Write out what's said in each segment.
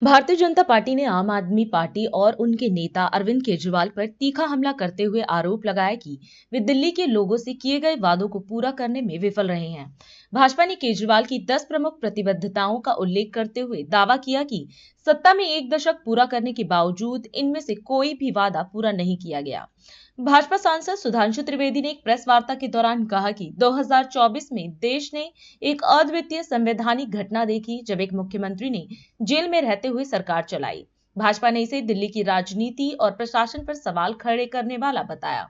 Bharatiya Janata party ने आम आदमी पार्टी और उनके नेता अरविंद केजरीवाल पर तीखा हमला करते हुए आरोप लगाया कि वे दिल्ली के लोगों से किए गए वादों को पूरा करने में विफल रहे हैं। भाजपा ने केजरीवाल की 10 प्रमुख प्रतिबद्धताओं का उल्लेख करते हुए दावा किया कि सत्ता में एक दशक पूरा करने के बावजूद इनमें से कोई भी वादा पूरा नहीं किया गया। भाजपा सांसद सुधांशु त्रिवेदी ने एक प्रेस वार्ता के दौरान कहा कि 2024 में देश ने एक अद्वितीय संवैधानिक घटना देखी जब एक मुख्यमंत्री ने जेल में रहते हुए सरकार चलाई। भाजपा ने इसे दिल्ली की राजनीति और प्रशासन पर सवाल खड़े करने वाला बताया।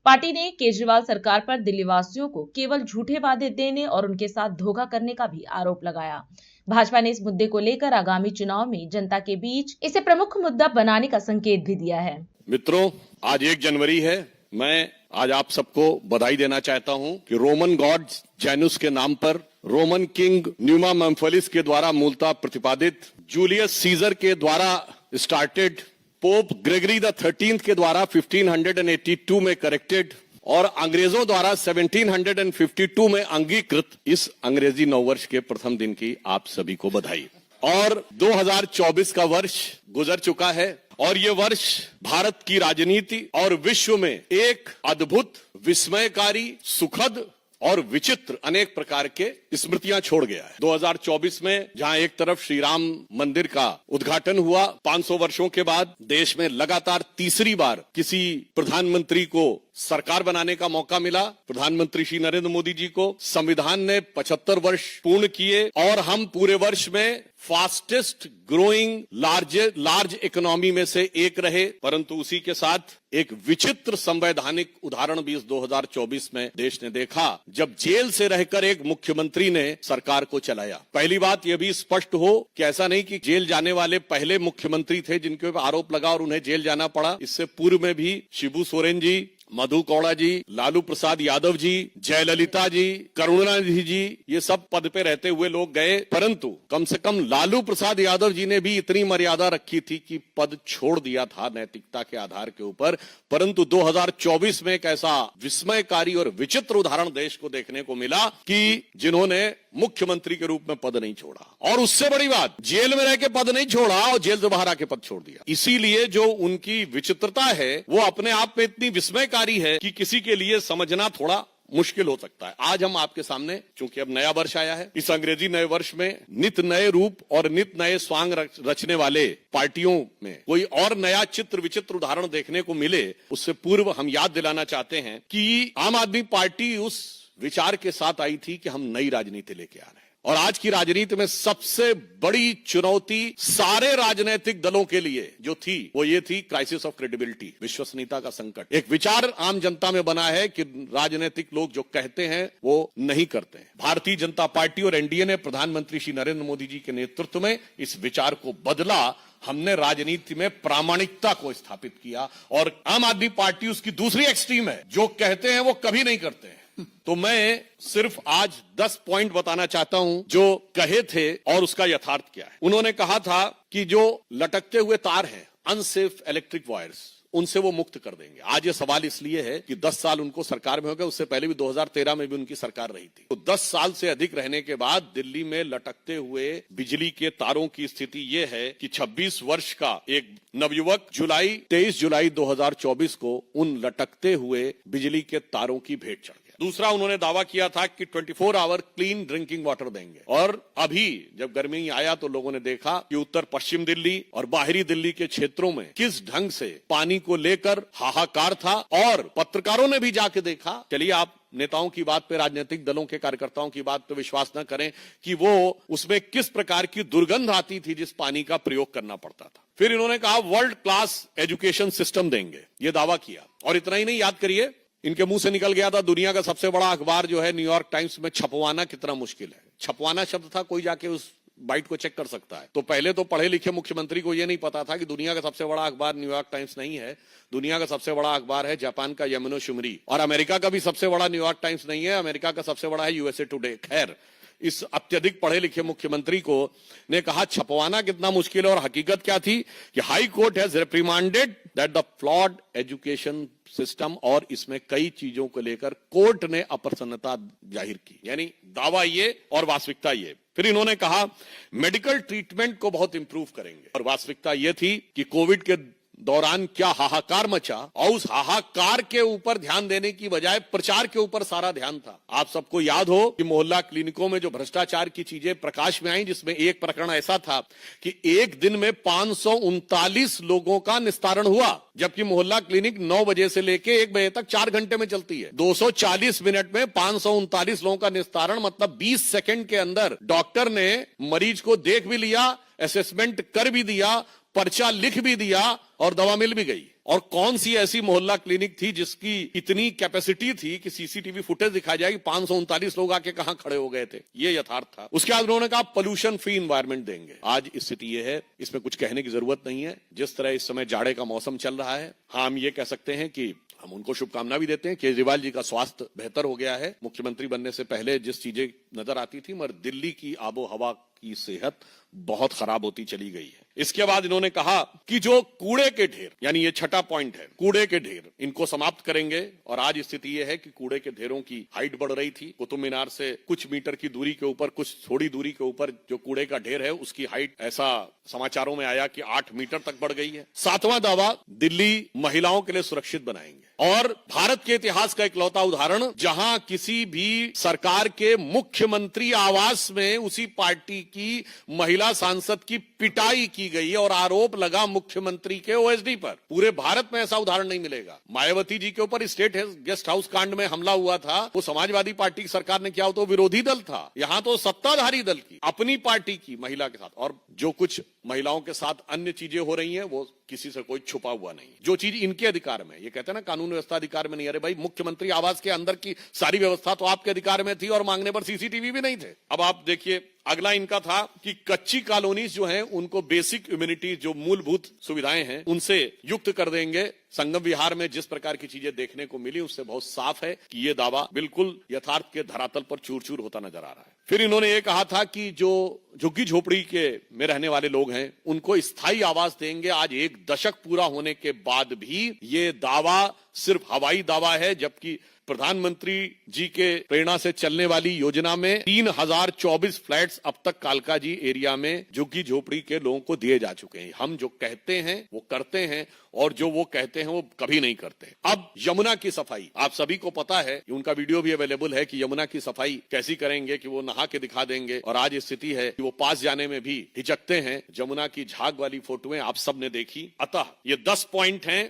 पार्टी ने केजरीवाल सरकार पर दिल्ली वासियों को केवल झूठे वादे देने और उनके साथ धोखा करने का भी आरोप लगाया। भाजपा ने इस मुद्दे को लेकर आगामी चुनाव में जनता के बीच इसे प्रमुख मुद्दा बनाने का संकेत भी दिया है। मित्रों, आज 1 जनवरी है। मैं आज आप सबको बधाई देना चाहता हूं कि रोमन गॉड जैनुस के नाम पर रोमन किंग न्यूमा मेम्फिलिस के द्वारा मूलतः प्रतिपादित, जूलियस सीजर के द्वारा started, pope Gregory the 13th के द्वारा 1582 में करेक्टेड और अंग्रेजों द्वारा 1752 में अंगीकृत इस अंग्रेजी नववर्ष के प्रथम दिन की आप सभी को बधाई। और 2024 का वर्ष गुजर चुका है और ये वर्ष भारत की राजनीति और विश्व में एक अद्भुत, विस्मयकारी, सुखद और विचित्र अनेक प्रकार के स्मृतियां छोड़ गया है। 2024 में जहां एक तरफ श्री राम मंदिर का उद्घाटन हुआ, 500 वर्षों के बाद देश में लगातार तीसरी बार किसी प्रधानमंत्री को सरकार बनाने का मौका मिला। प्रधानमंत्री श्री नरेंद्र मोदी जी को संविधान ने 75 वर्ष पूर्ण किए और हम पूरे वर्ष में फास्टेस्ट ग्रोइंग लार्ज इकोनॉमी में से एक रहे। परंतु उसी के साथ एक विचित्र संवैधानिक उदाहरण भी इस 2024 में देश ने देखा, जब जेल से रहकर एक मुख्यमंत्री ने सरकार को चलाया। पहली बात यह भी स्पष्ट हो कि ऐसा नहीं कि जेल जाने वाले पहले मुख्यमंत्री थे जिनके ऊपर आरोप लगा और उन्हें जेल जाना पड़ा। इससे पूर्व में भी शिबू सोरेन जी, मधु कौड़ा जी, लालू प्रसाद यादव जी, जयललिता जी, करुणानिधि जी, ये सब पद पे रहते हुए लोग गए। परंतु कम से कम लालू प्रसाद यादव जी ने भी इतनी मर्यादा रखी थी कि पद छोड़ दिया था नैतिकता के आधार के ऊपर। परंतु 2024 में एक ऐसा विस्मयकारी और विचित्र उदाहरण देश को देखने को मिला कि जिन्होंने मुख्यमंत्री के रूप में पद नहीं छोड़ा और उससे बड़ी बात, जेल में रह के पद नहीं छोड़ा और जेल से बाहर आके पद छोड़ दिया। इसीलिए जो उनकी विचित्रता है वो अपने आप में इतनी विस्मयकारी है कि किसी के लिए समझना थोड़ा मुश्किल हो सकता है। आज हम आपके सामने, चूंकि अब नया वर्ष आया है, इस अंग्रेजी नए वर्ष में नित नए रूप और नित नए स्वांग रचने वाले पार्टियों में कोई और नया चित्र विचित्र उदाहरण देखने को मिले, उससे पूर्व हम याद दिलाना चाहते हैं कि आम आदमी पार्टी उस विचार के साथ आई थी कि हम नई राजनीति लेके आ रहे हैं। और आज की राजनीति में सबसे बड़ी चुनौती सारे राजनीतिक दलों के लिए जो थी वो ये थी क्राइसिस ऑफ क्रेडिबिलिटी, विश्वसनीयता का संकट। एक विचार आम जनता में बना है कि राजनीतिक लोग जो कहते हैं वो नहीं करते हैं। भारतीय जनता पार्टी और एनडीए ने प्रधानमंत्री श्री नरेंद्र मोदी जी के नेतृत्व में इस विचार को बदला। हमने राजनीति में प्रामाणिकता को स्थापित किया और आम आदमी पार्टी उसकी दूसरी एक्सट्रीम है, जो कहते हैं वो कभी नहीं करते हैं। तो मैं सिर्फ आज 10 पॉइंट बताना चाहता हूं जो कहे थे और उसका यथार्थ क्या है। उन्होंने कहा था कि जो लटकते हुए तार हैं, अनसेफ इलेक्ट्रिक वायर्स, उनसे वो मुक्त कर देंगे। आज ये सवाल इसलिए है कि 10 साल उनको सरकार में हो गए, उससे पहले भी 2013 में भी उनकी सरकार रही थी। तो 10 साल से अधिक रहने के बाद दिल्ली में लटकते हुए बिजली के तारों की स्थिति ये है कि 26 वर्ष का एक नवयुवक 23 जुलाई 2024 को उन लटकते हुए बिजली के तारों की भेंट चढ़ गया। दूसरा, उन्होंने दावा किया था कि 24 आवर क्लीन ड्रिंकिंग वाटर देंगे। और अभी जब गर्मी आया तो लोगों ने देखा कि उत्तर पश्चिम दिल्ली और बाहरी दिल्ली के क्षेत्रों में किस ढंग से पानी को लेकर हाहाकार था। और पत्रकारों ने भी जाके देखा। चलिए, आप नेताओं की बात पे, राजनीतिक दलों के कार्यकर्ताओं की बात पे विश्वास न करें कि वो उसमें किस प्रकार की दुर्गंध आती थी जिस पानी का प्रयोग करना पड़ता था। फिर इन्होंने कहा वर्ल्ड क्लास एजुकेशन सिस्टम देंगे, ये दावा किया। और इतना ही नहीं, याद करिए, इनके मुंह से निकल गया था दुनिया का सबसे बड़ा अखबार जो है न्यूयॉर्क टाइम्स में छपवाना कितना मुश्किल है। छपवाना शब्द था, कोई जाके उस बाइट को चेक कर सकता है। तो पहले तो पढ़े लिखे मुख्यमंत्री को यह नहीं पता था कि दुनिया का सबसे बड़ा अखबार न्यूयॉर्क टाइम्स नहीं है। दुनिया का सबसे बड़ा अखबार है जापान का यामानो शिमरी, और अमेरिका का भी सबसे बड़ा न्यूयॉर्क टाइम्स नहीं है, अमेरिका का सबसे बड़ा है यूएसए टुडे। खैर, इस अत्यधिक पढ़े लिखे मुख्यमंत्री को ने कहा छपवाना कितना मुश्किल है। और हकीकत क्या थी कि high court has reprimanded that the flawed education system और इसमें कई चीजों को लेकर कोर्ट ने अप्रसन्नता जाहिर की। यानी दावा ये और वास्तविकता ये। फिर इन्होंने कहा मेडिकल ट्रीटमेंट को बहुत इंप्रूव करेंगे, और वास्तविकता यह थी कि कोविड के दौरान क्या हाहाकार मचा, और उस हाहाकार के ऊपर ध्यान देने की बजाय प्रचार के ऊपर सारा ध्यान था। आप सबको याद हो कि मोहल्ला क्लिनिकों में जो भ्रष्टाचार की चीजें प्रकाश में आई, जिसमें एक प्रकरण ऐसा था कि एक दिन में 539 लोगों का निस्तारण हुआ, जबकि मोहल्ला क्लिनिक 9 बजे से लेके 1 बजे तक 4 घंटे में चलती है। 240 मिनट में 539 लोगों का निस्तारण, मतलब 20 सेकंड के अंदर डॉक्टर ने मरीज को देख भी लिया, असेसमेंट कर भी दिया, पर्चा लिख भी दिया और दवा मिल भी गई। और कौन सी ऐसी मोहल्ला क्लिनिक थी जिसकी इतनी कैपेसिटी थी कि सीसीटीवी फुटेज दिखा जाए कि 539 लोग आके कहां खड़े हो गए थे। ये यथार्थ था। उसके बाद उन्होंने कहा पोल्यूशन फ्री एनवायरनमेंट देंगे। आज स्थिति यह है, इसमें कुछ कहने की जरूरत नहीं है। जिस तरह इस समय जाड़े का मौसम चल रहा है, हाँ, हम ये कह सकते हैं कि हम उनको शुभकामना भी देते हैं। केजरीवाल जी का स्वास्थ्य बेहतर हो गया है। मुख्यमंत्री बनने से पहले जिस चीजें नजर आती थी, मगर दिल्ली की आबो हवा की सेहत बहुत खराब होती चली गई है। इसके बाद इन्होंने कहा कि जो कूड़े के ढेर, यानी ये छठा पॉइंट है, कूड़े के ढेर, इनको समाप्त करेंगे। और आज स्थिति यह है कि कूड़े के ढेरों की हाइट बढ़ रही थी। कुतुब मीनार से कुछ मीटर की दूरी के ऊपर, कुछ थोड़ी दूरी के ऊपर जो कूड़े का ढेर है, उसकी हाइट ऐसा समाचारों में आया कि 8 मीटर तक बढ़ गई है। 7वां दावा, दिल्ली महिलाओं के लिए सुरक्षित बनाएंगे। और भारत के इतिहास का इकलौता उदाहरण, जहां किसी भी सरकार के मुख्यमंत्री आवास में उसी पार्टी की महिला सांसद की पिटाई की गई और आरोप लगा मुख्यमंत्री के ओएसडी पर। पूरे भारत में ऐसा उदाहरण नहीं मिलेगा। मायावती जी के ऊपर स्टेट गेस्ट हाउस कांड में हमला हुआ था, वो समाजवादी पार्टी की सरकार ने किया, तो विरोधी दल था। यहां तो सत्ताधारी दल की, अपनी पार्टी की महिला के साथ। और जो कुछ महिलाओं के साथ अन्य चीजें हो रही हैं, वो किसी से कोई छुपा हुआ नहीं। जो चीज इनके अधिकार में, ये कहते हैं ना कानून व्यवस्था अधिकार में नहीं। अरे भाई, मुख्यमंत्री आवास के अंदर की सारी व्यवस्था तो आपके अधिकार में थी और मांगने पर सीसीटीवी भी नहीं थे। अब आप देखिए, अगला इनका था कि कच्ची कॉलोनीज जो हैं, उनको बेसिक इम्यूनिटी, जो मूलभूत सुविधाएं हैं, उनसे युक्त कर देंगे। संगम विहार में जिस प्रकार की चीजें देखने को मिली, उससे बहुत साफ है कि ये दावा बिल्कुल यथार्थ के धरातल पर चूर चूर होता नजर आ रहा है। फिर इन्होंने ये कहा था कि जो झुग्गी झोपड़ी के में रहने वाले लोग हैं, उनको स्थायी आवास देंगे। आज 1 दशक पूरा होने के बाद भी ये दावा सिर्फ हवाई दावा है, जबकि प्रधानमंत्री जी के प्रेरणा से चलने वाली योजना में 3024 फ्लैट्स अब तक कालका जी एरिया में झुग्गी झोपड़ी के लोगों को दिए जा चुके हैं। हम जो कहते हैं वो करते हैं, और जो वो कहते हैं वो कभी नहीं करते। अब यमुना की सफाई, आप सभी को पता है, उनका वीडियो भी अवेलेबल है कि यमुना की सफाई कैसी करेंगे, कि वो नहा के दिखा देंगे। और आज स्थिति है कि वो पास जाने में भी हिचकते हैं। यमुना की झाग वाली फोटोएं आप सब ने देखी। अतः ये 10 पॉइंट हैं।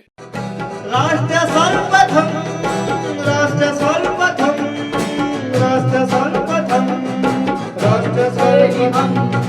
राष्ट्र सर्वप्रथम, राष्ट्र सर्वप्रथम, राष्ट्र सर्वप्रथम, राष्ट्र सर्वप्रथम।